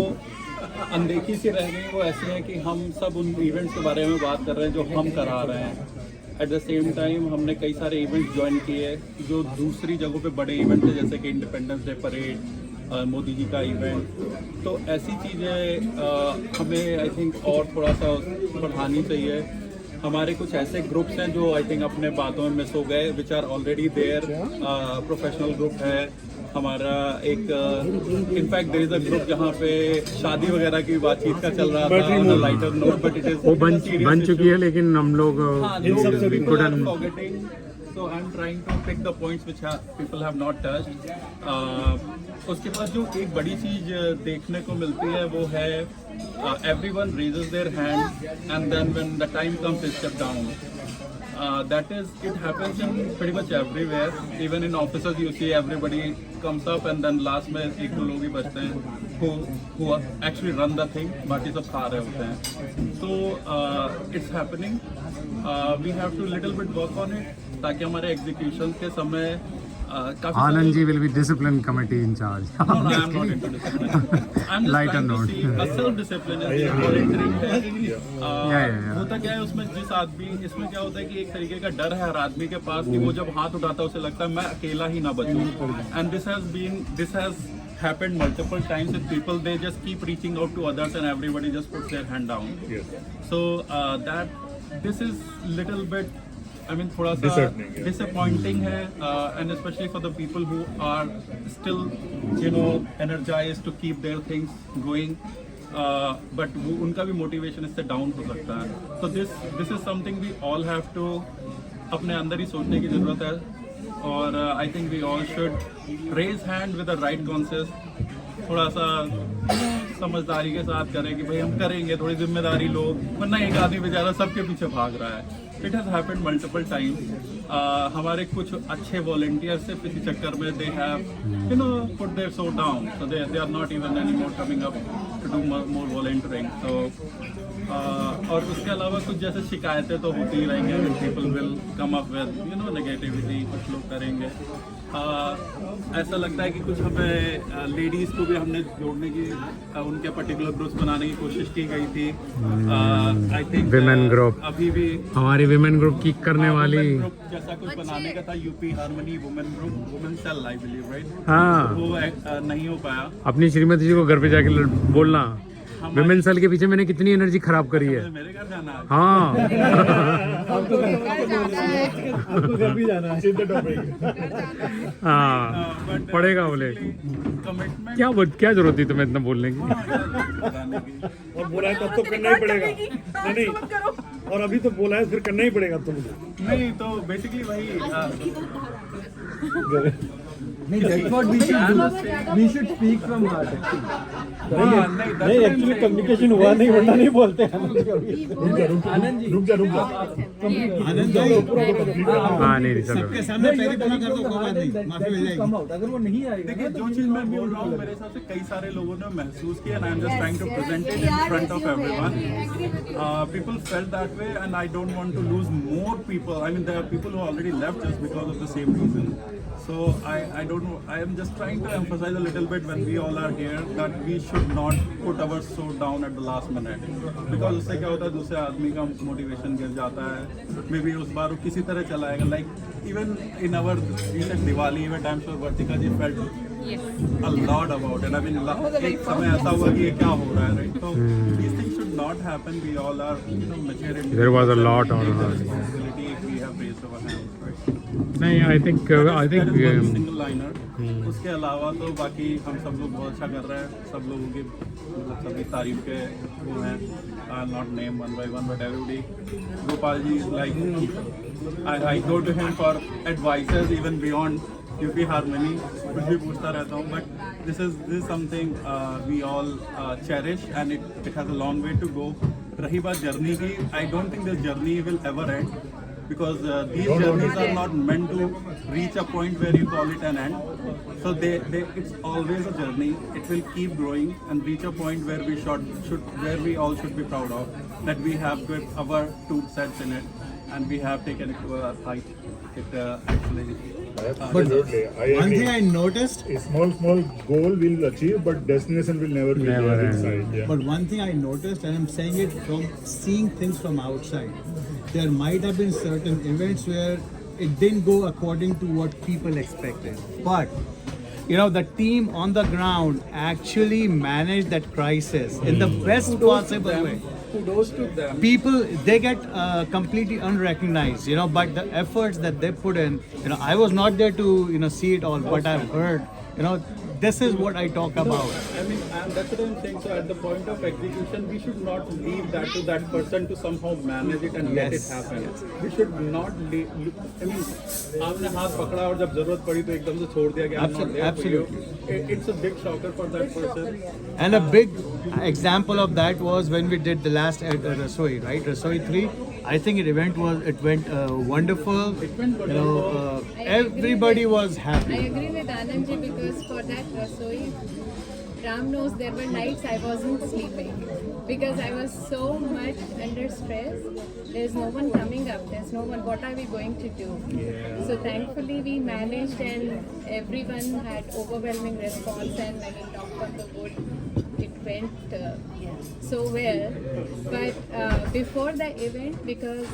अनदेखी सी रह गई वो ऐसी हैं कि हम सब उन इवेंट्स के बारे में बात कर रहे हैं जो हम करा रहे हैं. एट द सेम टाइम हमने कई सारे इवेंट्स ज्वाइन किए जो दूसरी जगहों पे बड़े इवेंट थे, जैसे कि independence day parade, Modi ji का इवेंट. तो ऐसी चीज़ें हमें आई थिंक और थोड़ा सा बढ़ानी चाहिए. हमारे कुछ ऐसे ग्रुप्स हैं जो आई थिंक अपने बातों में मिस हो गए, which are already there. Professional group है हमारा एक, in fact there is a group जहाँ पे शादी वगैरह की बातचीत का चल रहा था on a lighter note, but it is वो बन चुकी है, लेकिन हम लोग So I'm trying to pick the points which people have not touched. उसके बाद जो एक बड़ी चीज देखने को मिलती है वो है everyone raises their hand and then when the time comes they step down. That is, it happens in pretty much everywhere. Even in offices you see everybody comes up and then last में एक दो लोग ही बचते हैं who actually run the thing, बाकी सब खा रहे होते हैं. So it's happening. We have to little bit work on it ताकि हमारे एग्जीक्यूशन के समय काफी Anand ji will be discipline committee in charge. No, I am not into discipline. I'm just Lighter trying to note. see a self-discipline is volunteering है. Yeah. होता क्या है उसमें, जिस आदमी इसमें क्या होता है कि एक तरीके का डर है हर आदमी के पास कि वो जब हाथ उठाता है उसे लगता है मैं अकेला ही ना बचूं. And this has happened multiple times with people. They just keep reaching out to others and everybody just puts their hand down. Yes. So this is little bit, I mean, थोड़ा सा disappointing है, and especially for the people who are still, energized to keep their things going, but उनका भी motivation इससे down हो सकता है. So this is something we all have to अपने अंदर ही सोचने की ज़रूरत है, और I think we all should raise hand with the right conscience. थोड़ा सा समझदारी के साथ करें कि भाई हम करेंगे, थोड़ी जिम्मेदारी लो, वरना एक आदमी बेचारा सबके पीछे भाग रहा है. It has happened multiple times. हमारे कुछ अच्छे वॉलंटियर्स से इसी चक्कर में they have put there so down, so they are not even any more coming up to do more volunteering. तो और उसके अलावा कुछ जैसे शिकायतें तो होती ही रहेंगे. People will come up with negativity, कुछ लोग करेंगे. ऐसा लगता है कि कुछ हमें लेडीज़ को भी हमने जोड़ने की, उनके पर्टिकुलर ग्रुप्स बनाने की कोशिश की गई थी. आई थिंक विमेन ग्रुप, अभी भी हमारी विमेन ग्रुप की करने वाली ग्रुप जैसा कुछ बनाने का था, UP harmony women group, women cell I believe, right. हाँ, वो नहीं हो पाया. अपनी श्रीमती जी को घर पे जाके बोलना, विमेन सेल के पीछे मैंने कितनी एनर्जी खराब करी है. मेरे घर जाना है. हाँ. आपको घर भी जाना है. हाँ, पड़ेगा बोले. कमिटमेंट क्या जरूरत थी तुम्हें इतना बोलने की? और बोला है तब तो करना ही पड़ेगा. नहीं, और अभी तो बोला है फिर करना ही पड़ेगा तुमको. नहीं, तो बेसिकली वही That's what we should do. We should speak from heart. नहीं एक्चुअली कम्युनिकेशन हुआ नहीं वरना नहीं बोलते आनंद जी रुक जा आनंद भाई हाँ नहीं चलो सबके सामने पहले पूरा कर दो, कोई बात नहीं, माफी मिल जाएगी। अगर वो नहीं आएगा देखिए जो चीज मैं बोल रहा हूँ मेरे हिसाब से कई सारे लोगों ने महसूस किया and I am just trying to present it in front of everyone people felt that way and I don't want to lose more people I mean there are people who already left just because of the same reason so I don't know I am just trying to emphasize a little bit when we all are here that we should not put our soul down at the last minute because उससे क्या होता है दूसरे आदमी का motivation गिर जाता है मे बी उस बार वो किसी तरह चलाएगा like even in our recent Diwali event I am sure Vartika ji felt a lot about it I mean एक समय ऐसा हुआ कि ये क्या हो रहा है राइट तो these things should not happen we all are mature in There was a lot on her. responsibility if we have raised our hands right नहीं I think सिंगल लाइनर उसके अलावा तो बाकी हम सब लोग बहुत अच्छा कर रहे हैं सब लोगों की मतलब सभी तारीफ के वो हैं I not name one by one but everybody Gopal ji like I go to him for advices even beyond UP harmony कुछ भी पूछता रहता हूँ but this is something we all cherish and it has a long way to go रही बात journey की I don't think this journey will ever end because these journeys are not meant to reach a point where you call it an end so it's always a journey it will keep growing and reach a point where we where we all should be proud of that we have put our 2 cents in it and we have taken it to a height it actually Absolutely, I One agree. thing I noticed, A small goal will achieve, but destination will never be Never there end. inside. Yeah. but one thing I noticed, and I'm saying it from seeing things from outside, there might have been certain events where it didn't go according to what people expected. But you know, the team on the ground actually managed that crisis in the best possible way. Kudos to them. People, they get completely unrecognized, you know, but the efforts that they put in, you know, I was not there to, you know, see it all, but I've heard, you know, this is what I talk about. I mean, and that's what I'm saying. So at the point of execution, we should not leave that to that person to somehow manage it and let it Yes, happen. yes. We should not leave. I mean, आपने हाथ पकड़ा और जब जरूरत पड़ी तो एकदम से छोड़ दिया कि I'm not there for you. It's a big shocker for that person. And a big example of that was when we did the last Rasoi, right? Rasoi 3. I think it went wonderful. You know, everybody was happy. I agree with Anand ji because for that Rasoi, Ram knows there were nights I wasn't sleeping because I was so much under stress. There's no one coming up. There's no one. What are we going to do? So thankfully we managed and everyone had overwhelming response and when we talked on the wood, it went so well. But before the event, because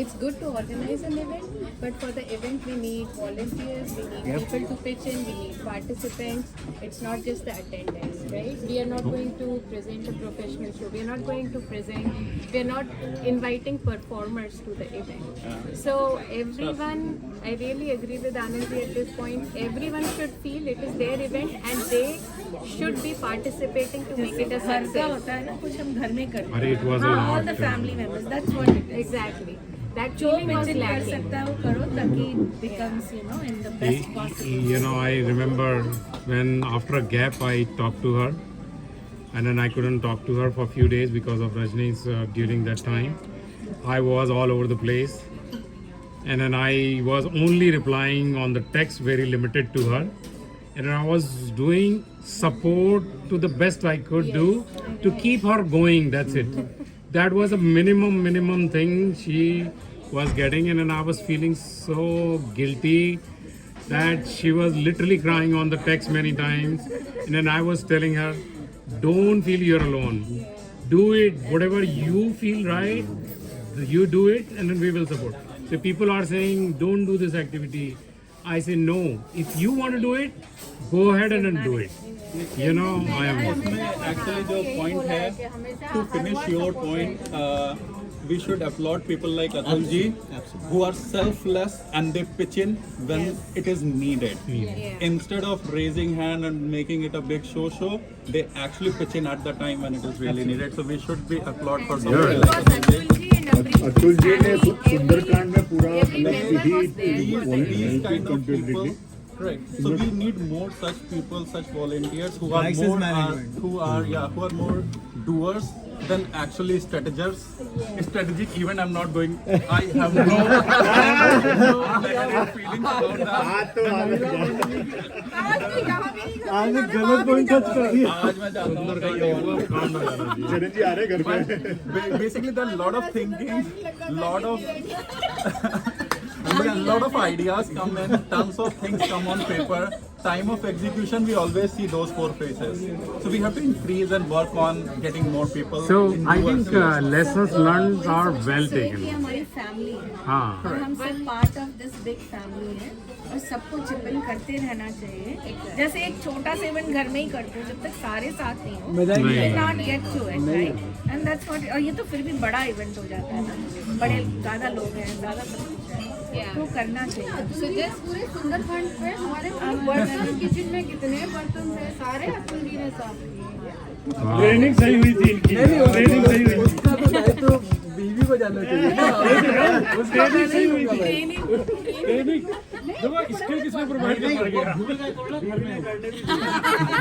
it's good to organize an event, but for the event we need volunteers, we need people to pitch in, we need participants. It's not just the attendance, right? We are not going to present a professional show. We are not going to we are not inviting performers to the event. So everyone, I really agree with Anand ji at this point, everyone should feel it is their event and they should be participating to make it a घर का success. होता है ना कुछ हम घर में करते अरे it was a हैं all lot. the family members that's what it is Exactly. That जो feeling was मेंटेन कर lacking. सकता है वो करो ताकि becomes you know in the best possible You know, I remember when after a gap I talked to her, and then I couldn't talk to her for a few days because of Rajni's during that time. I was all over the place, and then I was only replying on the text, very limited to her, and I was doing support to the best I could do to keep her going. That's it. That was a minimum thing she was getting, and then I was feeling so guilty that she was literally crying on the text many times, and then I was telling her, don't feel you're alone. Do it, whatever you feel right, you do it, and then we will support. So people are saying, don't do this activity. I say, no, if you want to do it, go ahead and then do it. You know, I am. उसमें actually जो point है, to finish your point, we should applaud people like Atul ji, who are selfless and they pitch in when it is needed. Instead of raising hand and making it a big show, they actually pitch in at the time when it is really needed. So we should be applaud for somebody like Atul ji. Atul ji ने सुंदरकांड में पूरा every member was there. These kind of people. Correct. So we need more such people, such volunteers who are Crisis more management. who are more doers than actually strategists. Strategic even I'm not going. I have no negative feelings about that. आपने गलत point touch कर दिया आज मैं चाहता हूँ चरण जी आ रहे घर पे basically there are a lot of thinking, lot of ideas come in, tons of things come on paper. Time of execution, we always see those 4 phases. So we have to increase and work on getting more people. So in I doers. think lessons learned are well कि taken. हमारी family है हाँ और हम सब part of this big family है और सबको चिपन करते रहना चाहिए। जैसे एक छोटा सा इवेंट घर में ही करते हो, जब तक सारे साथ नहीं हो नहीं। Not get to it, right? And that's what. और ये तो फिर भी बड़ा इवेंट हो जाता है ना, बड़े ज़्यादा लोग हैं, ज़्यादा सब कुछ है, तो करना चाहिए। So just पूरे सुंदरखंड में हमारे बर्तन किचन में कितने बर्तन थे, सारे अपन जी ने साफ किए। ट्रेनिंग सही हुई थी इनकी ट्रेनिंग सही हुई थी तो बीवी को जाना चाहिए ट्रेनिंग सही हुई थी ट्रेनिंग देखो स्किल किसने प्रोवाइड कर गया